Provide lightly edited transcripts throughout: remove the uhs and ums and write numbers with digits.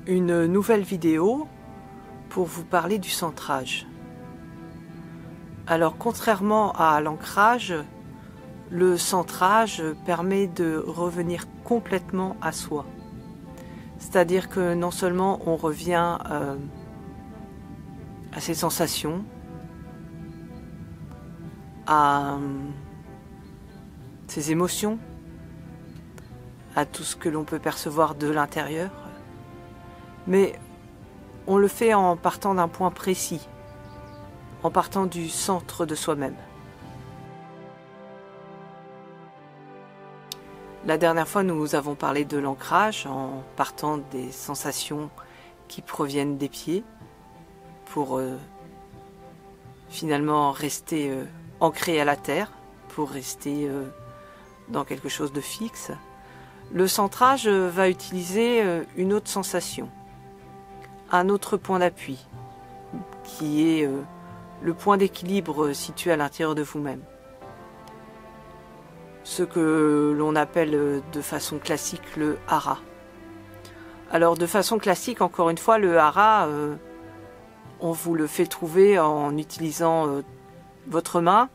une nouvelle vidéo pour vous parler du centrage. Alors contrairement à l'ancrage, le centrage permet de revenir complètement à soi. C'est-à-dire que non seulement on revient à ses sensations, à ses émotions, à tout ce que l'on peut percevoir de l'intérieur, mais on le fait en partant d'un point précis, en partant du centre de soi-même. La dernière fois, nous avons parlé de l'ancrage en partant des sensations qui proviennent des pieds pour finalement rester ancré à la terre, pour rester dans quelque chose de fixe. Le centrage va utiliser une autre sensation, un autre point d'appui, qui est le point d'équilibre situé à l'intérieur de vous-même. Ce que l'on appelle de façon classique le hara. Alors de façon classique, encore une fois, le hara, on vous le fait trouver en utilisant votre main.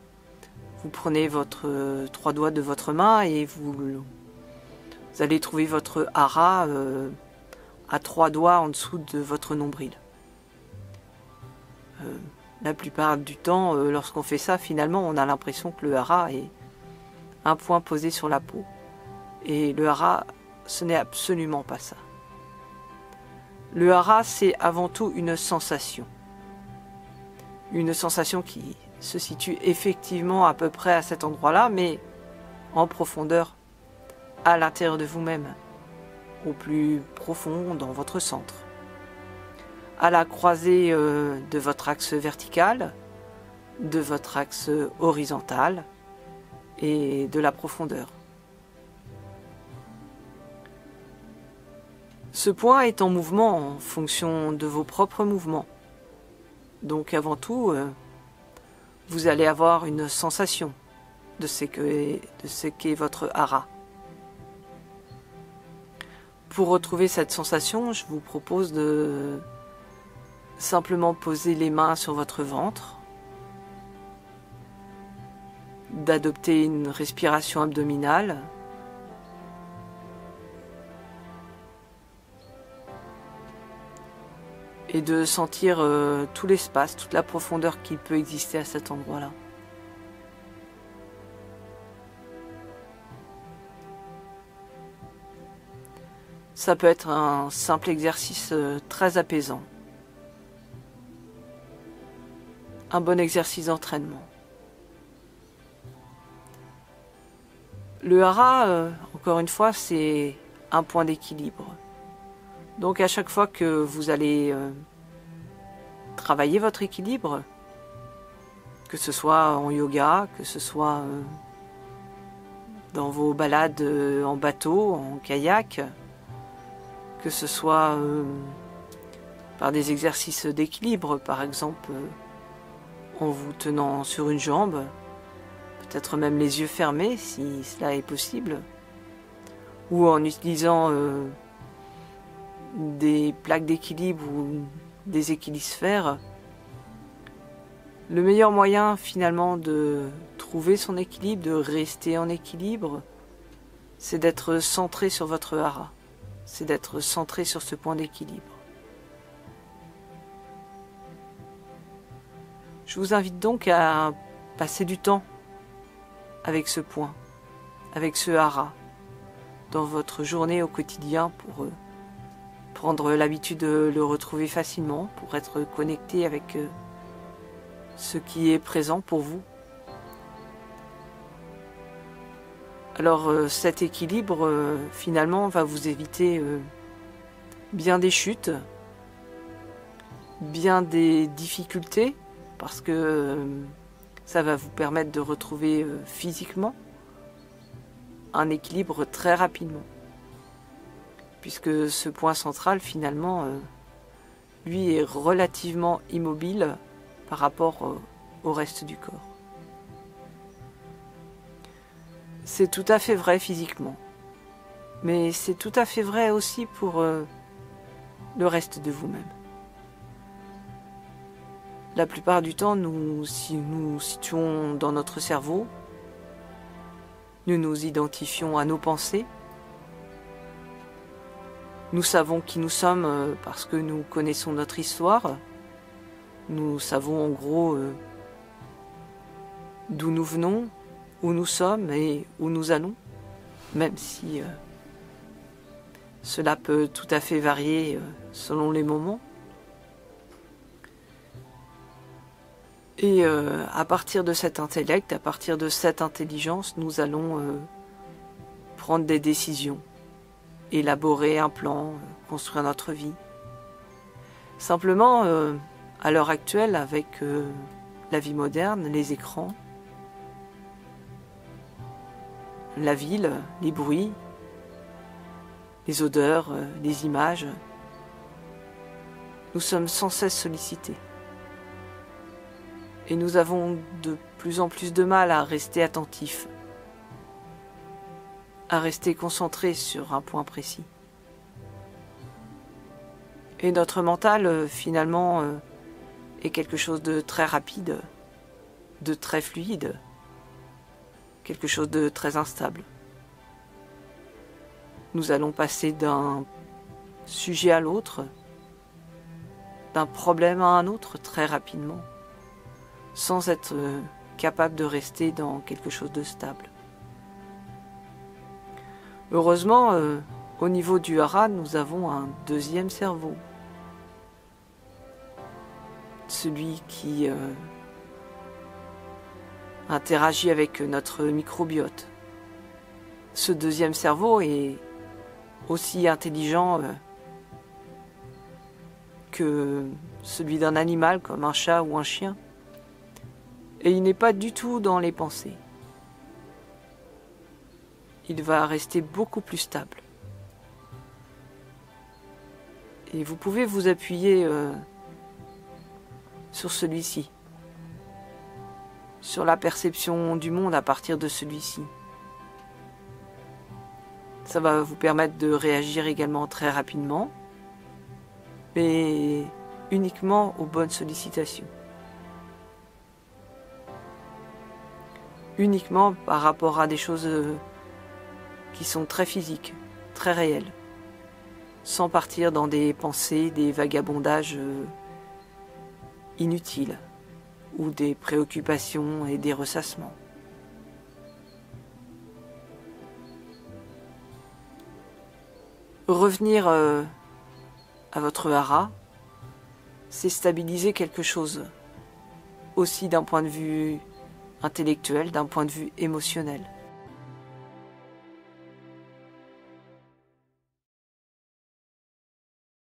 Vous prenez votre 3 doigts de votre main et vous allez trouver votre hara à 3 doigts en dessous de votre nombril. La plupart du temps, lorsqu'on fait ça, finalement, on a l'impression que le hara est un point posé sur la peau. Et le hara, ce n'est absolument pas ça. Le hara, c'est avant tout une sensation. Une sensation qui se situe effectivement à peu près à cet endroit-là, mais en profondeur, à l'intérieur de vous-même, au plus profond dans votre centre. À la croisée de votre axe vertical, de votre axe horizontal et de la profondeur. Ce point est en mouvement en fonction de vos propres mouvements. Donc avant tout, vous allez avoir une sensation de ce qu'est votre hara. Pour retrouver cette sensation, je vous propose de simplement poser les mains sur votre ventre, d'adopter une respiration abdominale, et de sentir tout l'espace, toute la profondeur qui peut exister à cet endroit-là. Ça peut être un simple exercice très apaisant. Un bon exercice d'entraînement. Le hara, encore une fois, c'est un point d'équilibre. Donc à chaque fois que vous allez travailler votre équilibre, que ce soit en yoga, que ce soit dans vos balades en bateau, en kayak, que ce soit par des exercices d'équilibre, par exemple en vous tenant sur une jambe, peut-être même les yeux fermés si cela est possible, ou en utilisant des plaques d'équilibre ou des équilibrisphères. Le meilleur moyen finalement de trouver son équilibre, de rester en équilibre, c'est d'être centré sur votre hara, c'est d'être centré sur ce point d'équilibre. Je vous invite donc à passer du temps avec ce point, avec ce hara, dans votre journée au quotidien pour prendre l'habitude de le retrouver facilement, pour être connecté avec ce qui est présent pour vous. Alors cet équilibre finalement va vous éviter bien des chutes, bien des difficultés, parce que ça va vous permettre de retrouver physiquement un équilibre très rapidement. Puisque ce point central, finalement, lui est relativement immobile par rapport au reste du corps. C'est tout à fait vrai physiquement, mais c'est tout à fait vrai aussi pour le reste de vous-même. La plupart du temps, nous situons dans notre cerveau, nous nous identifions à nos pensées, nous savons qui nous sommes parce que nous connaissons notre histoire, nous savons en gros d'où nous venons, où nous sommes et où nous allons, même si cela peut tout à fait varier selon les moments. Et à partir de cet intellect, à partir de cette intelligence, nous allons prendre des décisions, élaborer un plan, construire notre vie. Simplement, à l'heure actuelle, avec la vie moderne, les écrans, la ville, les bruits, les odeurs, les images, nous sommes sans cesse sollicités. Et nous avons de plus en plus de mal à rester attentifs, à rester concentrés sur un point précis. Et notre mental, finalement, est quelque chose de très rapide, de très fluide, quelque chose de très instable. Nous allons passer d'un sujet à l'autre, d'un problème à un autre très rapidement, sans être capable de rester dans quelque chose de stable. Heureusement, au niveau du hara, nous avons un deuxième cerveau. Celui qui interagit avec notre microbiote. Ce deuxième cerveau est aussi intelligent que celui d'un animal comme un chat ou un chien. Et il n'est pas du tout dans les pensées. Il va rester beaucoup plus stable. Et vous pouvez vous appuyer sur celui-ci, sur la perception du monde à partir de celui-ci. Ça va vous permettre de réagir également très rapidement, mais uniquement aux bonnes sollicitations. Uniquement par rapport à des choses qui sont très physiques, très réelles, sans partir dans des pensées, des vagabondages inutiles, ou des préoccupations et des ressassements. Revenir à votre hara, c'est stabiliser quelque chose, aussi d'un point de vue intellectuel, d'un point de vue émotionnel.